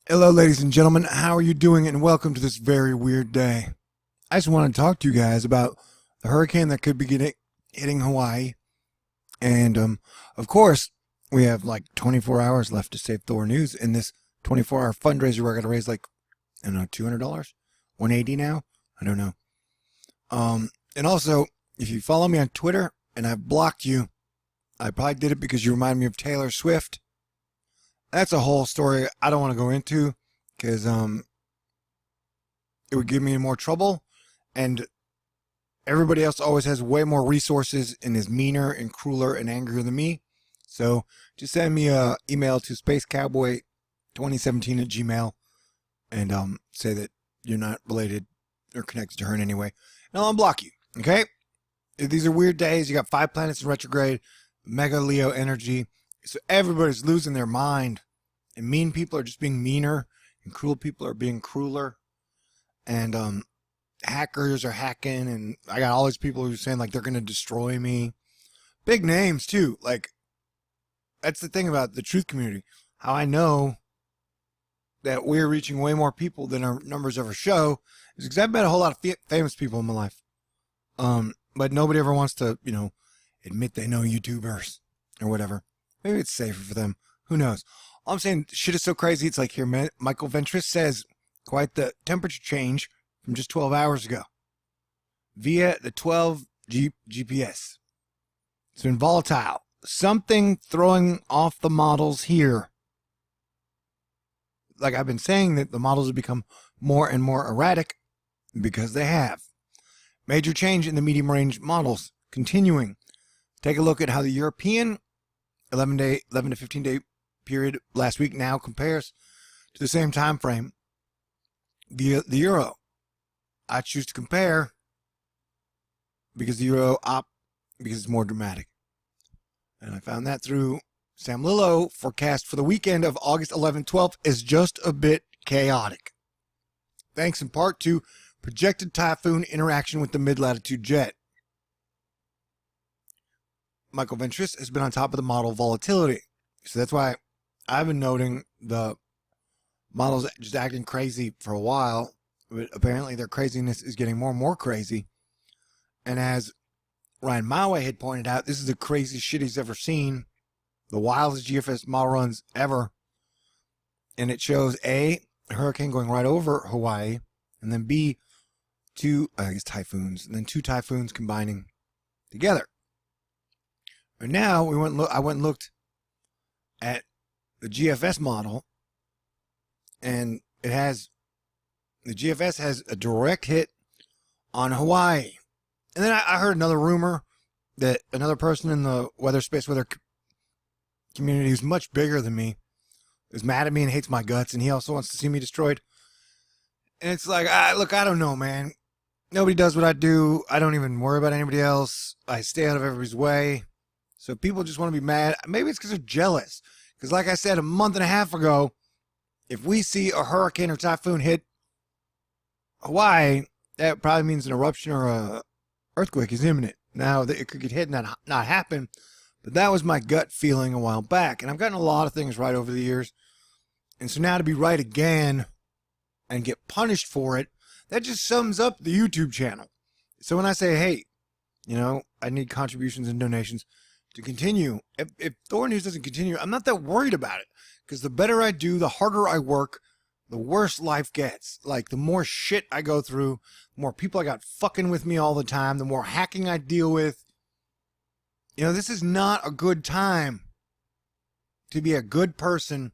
Hello, ladies and gentlemen. How are you doing? And welcome to this very weird day. I just want to talk to you guys about the hurricane that could be hitting Hawaii. And, of course, we have like 24 hours left to save THORNEWS in this 24-hour fundraiser. We're going to raise like, I don't know, $200, $180 now. I don't know. And also, if you follow me on Twitter and I've blocked you, I probably did it because you remind me of Taylor Swift. That's a whole story I don't want to go into because it would give me more trouble, and everybody else always has way more resources and is meaner and crueler and angrier than me. So just send me a email to spacecowboy2017 at gmail and say that you're not related or connected to her in any way, and I'll unblock you. Okay? These are weird days. You got 5 planets in retrograde, mega Leo energy. So everybody's losing their mind, and mean people are just being meaner, and cruel people are being crueler, and hackers are hacking, and I got all these people who are saying like they're going to destroy me. Big names too. Like, that's the thing about the truth community. How I know that we're reaching way more people than our numbers ever show is because I've met a whole lot of famous people in my life. But nobody ever wants to, admit they know YouTubers or whatever. Maybe it's safer for them. Who knows? All I'm saying, shit is so crazy. It's like here, Michael Ventris says quite the temperature change from just 12 hours ago via the 12 GPS. It's been volatile. Something throwing off the models here. Like I've been saying that the models have become more and more erratic because they have. Major change in the medium range models continuing. Take a look at how the European 11 to 15 day period last week now compares to the same time frame via the euro. I choose to compare because the euro because it's more dramatic. And I found that through Sam Lillo forecast for the weekend of August 11th, 12th is just a bit chaotic. Thanks in part to projected typhoon interaction with the mid-latitude jet. Michael Ventris has been on top of the model volatility. So that's why I've been noting the models just acting crazy for a while. But apparently their craziness is getting more and more crazy. And as Ryan Maue had pointed out, this is the craziest shit he's ever seen. The wildest GFS model runs ever. And it shows A, a hurricane going right over Hawaii, and then B, typhoons, and then 2 typhoons combining together. And now I went and looked at the GFS model, and the GFS has a direct hit on Hawaii. And then I heard another rumor that another person in the weather community who's much bigger than me is mad at me and hates my guts, and he also wants to see me destroyed. And it's like, look, I don't know, man. Nobody does what I do. I don't even worry about anybody else. I stay out of everybody's way. So if people just want to be mad, maybe it's because they're jealous. Because like I said a month and a half ago, if we see a hurricane or typhoon hit Hawaii, that probably means an eruption or a earthquake is imminent. Now, it could get hit and not happen, but that was my gut feeling a while back. And I've gotten a lot of things right over the years. And so now to be right again and get punished for it, that just sums up the YouTube channel. So when I say, hey, I need contributions and donations to continue. If THORNEWS doesn't continue, I'm not that worried about it. Because the better I do, the harder I work, the worse life gets. Like, the more shit I go through, the more people I got fucking with me all the time, the more hacking I deal with. This is not a good time to be a good person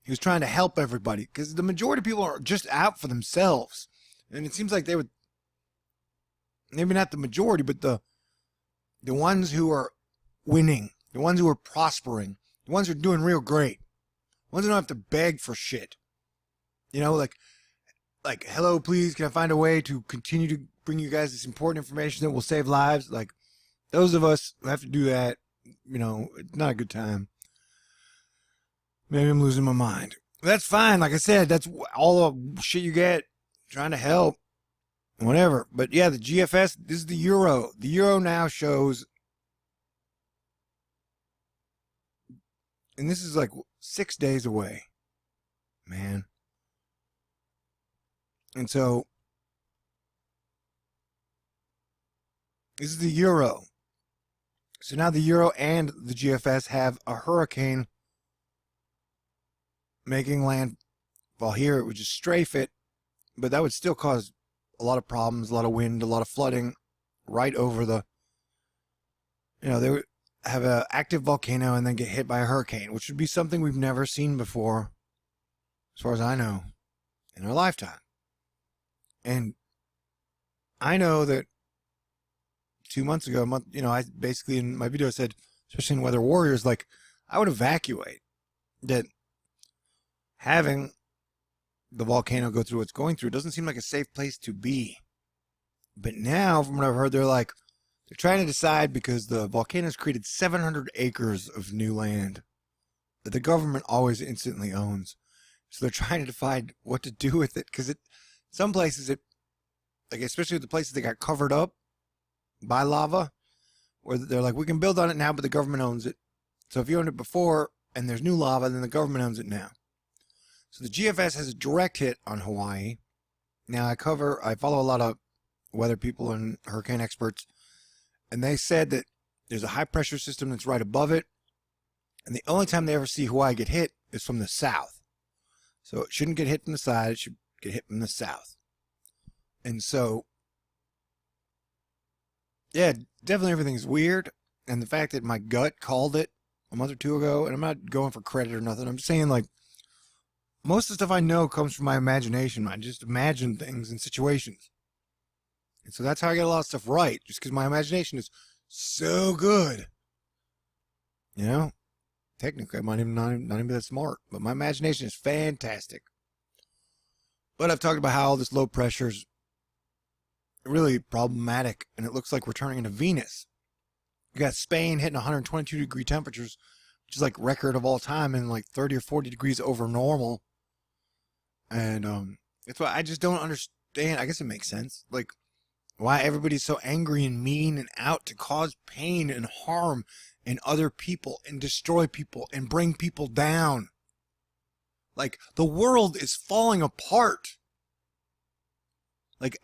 who's trying to help everybody. Because the majority of people are just out for themselves. And it seems like they would, maybe not the majority, but the ones who are winning, the ones who are prospering, the ones who are doing real great, the ones who don't have to beg for shit. Like, hello, please, can I find a way to continue to bring you guys this important information that will save lives? Like, those of us who have to do that, it's not a good time. Maybe I'm losing my mind. That's fine. Like I said, that's all the shit you get trying to help. Whatever. But yeah, the GFS, this is the euro. The euro now shows, and this is like 6 days away. Man. And so this is the Euro. So now the Euro and the GFS have a hurricane making landfall here. It would just strafe it, but that would still cause a lot of problems, a lot of wind, a lot of flooding right over the, they would have an active volcano and then get hit by a hurricane, which would be something we've never seen before, as far as I know, in our lifetime. And I know that 2 months ago, I basically in my video said, especially in Weather Warriors, like I would evacuate. That having the volcano go through what's going through doesn't seem like a safe place to be. But now, from what I've heard, they're trying to decide, because the volcano's created 700 acres of new land that the government always instantly owns. So they're trying to decide what to do with it, because some places especially with the places that got covered up by lava, where they're like, we can build on it now, but the government owns it. So if you owned it before and there's new lava, then the government owns it now. So the GFS has a direct hit on Hawaii. Now I follow a lot of weather people and hurricane experts, and they said that there's a high pressure system that's right above it, and the only time they ever see Hawaii get hit is from the south. So it shouldn't get hit from the side, it should get hit from the south. And so, yeah, definitely everything's weird. And the fact that my gut called it a month or two ago, and I'm not going for credit or nothing, I'm just saying, most of the stuff I know comes from my imagination. I just imagine things and situations. And so that's how I get a lot of stuff right, just because my imagination is so good. Technically, I might even not even be that smart, but my imagination is fantastic. But I've talked about how all this low pressure is really problematic, and it looks like we're turning into Venus. You got Spain hitting 122-degree temperatures, which is like record of all time, and 30 or 40 degrees over normal. And it's why I just don't understand. I guess it makes sense, why everybody's so angry and mean and out to cause pain and harm in other people and destroy people and bring people down. The world is falling apart.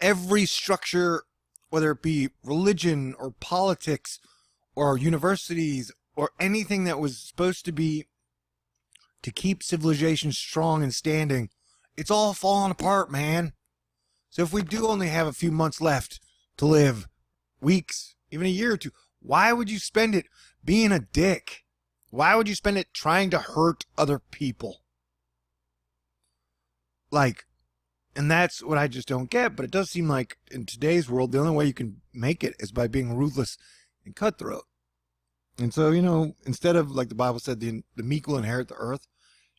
Every structure, whether it be religion or politics or universities or anything that was supposed to be to keep civilization strong and standing, it's all falling apart, man. So if we do only have a few months left to live, weeks, even a year or two, why would you spend it being a dick? Why would you spend it trying to hurt other people? And that's what I just don't get. But it does seem like in today's world, the only way you can make it is by being ruthless and cutthroat. And so, instead of, the Bible said, the meek will inherit the earth,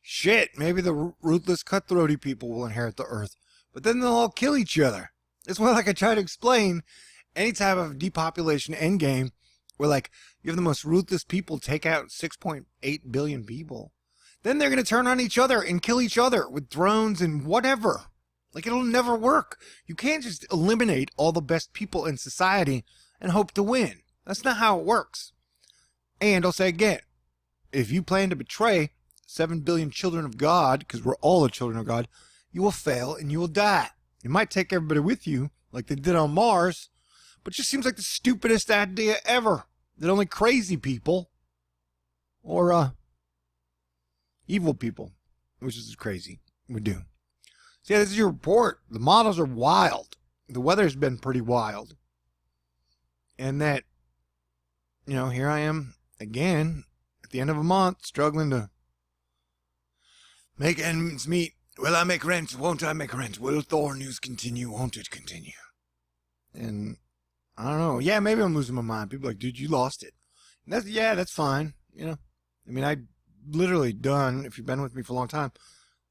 shit, maybe the ruthless, cutthroaty people will inherit the earth. But then they'll all kill each other. That's why, I try to explain, any type of depopulation end game where, you have the most ruthless people take out 6.8 billion people, then they're going to turn on each other and kill each other with drones and whatever. It'll never work. You can't just eliminate all the best people in society and hope to win. That's not how it works. And I'll say again, if you plan to betray 7 billion children of God, because we're all the children of God, you will fail and you will die. You might take everybody with you, like they did on Mars, but it just seems like the stupidest idea ever that only crazy people or evil people, which is crazy, would do. So yeah, this is your report. The models are wild. The weather's been pretty wild. And that, here I am again at the end of a month struggling to make ends meet. Will I make rent? Won't I make rent? Will THORNEWS continue? Won't it continue? And I don't know. Yeah, maybe I'm losing my mind. People are like, dude, you lost it. And that's fine. I literally done, if you've been with me for a long time,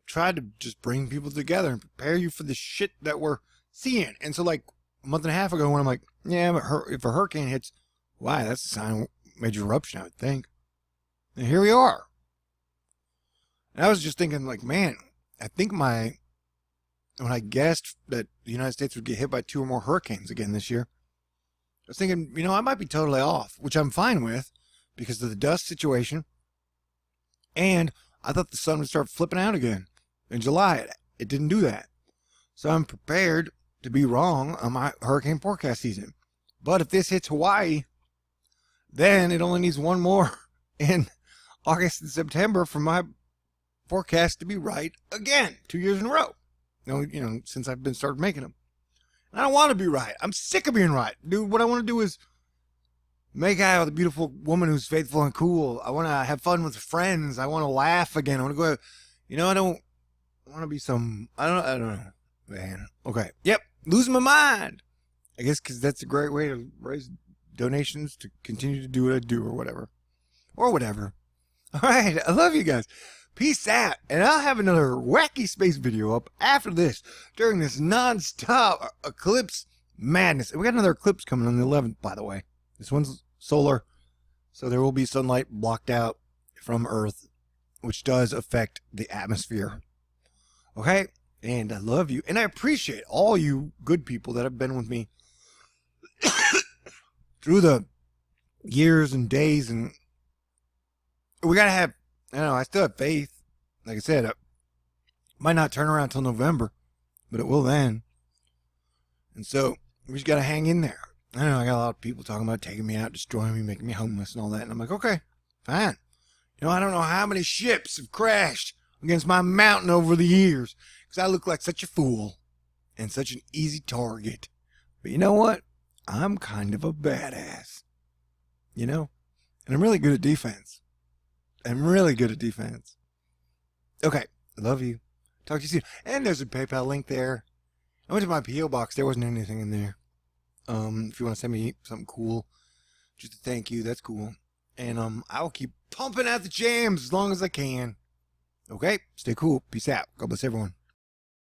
tried to just bring people together and prepare you for the shit that we're seeing. And so a month and a half ago when I'm like, yeah, but if a hurricane hits, why, that's a sign of major eruption, I would think. And here we are. And I was just thinking man, I think when I guessed that the United States would get hit by 2 or more hurricanes again this year, I was thinking, I might be totally off, which I'm fine with because of the dust situation. And I thought the sun would start flipping out again in July. It didn't do that. So I'm prepared to be wrong on my hurricane forecast season. But if this hits Hawaii, then it only needs one more in August and September for my forecast to be right again, 2 years in a row. Since I've been started making them. And I don't want to be right. I'm sick of being right. Dude, what I want to do is make out with a beautiful woman who's faithful and cool. I want to have fun with friends. I want to laugh again. I want to go, I don't want to be I don't know. Man. Okay. Yep. Losing my mind. I guess because that's a great way to raise donations to continue to do what I do or whatever. All right. I love you guys. Peace out. And I'll have another wacky space video up after this during this non-stop eclipse madness. And we got another eclipse coming on the 11th, by the way. This one's solar. So there will be sunlight blocked out from Earth, which does affect the atmosphere. Okay? And I love you. And I appreciate all you good people that have been with me through the years and days. And we got to have, I still have faith. Like I said, it might not turn around till November, but it will then. And so we just got to hang in there. I got a lot of people talking about taking me out, destroying me, making me homeless and all that. And I'm like, okay, fine. I don't know how many ships have crashed against my mountain over the years because I look like such a fool and such an easy target. But you know what? I'm kind of a badass, and I'm really good at defense. Okay, I love you. Talk to you soon. And there's a PayPal link there. I went to my P.O. box. There wasn't anything in there. If you want to send me something cool, just a thank you, that's cool. And I will keep pumping out the jams as long as I can. Okay, stay cool. Peace out. God bless everyone.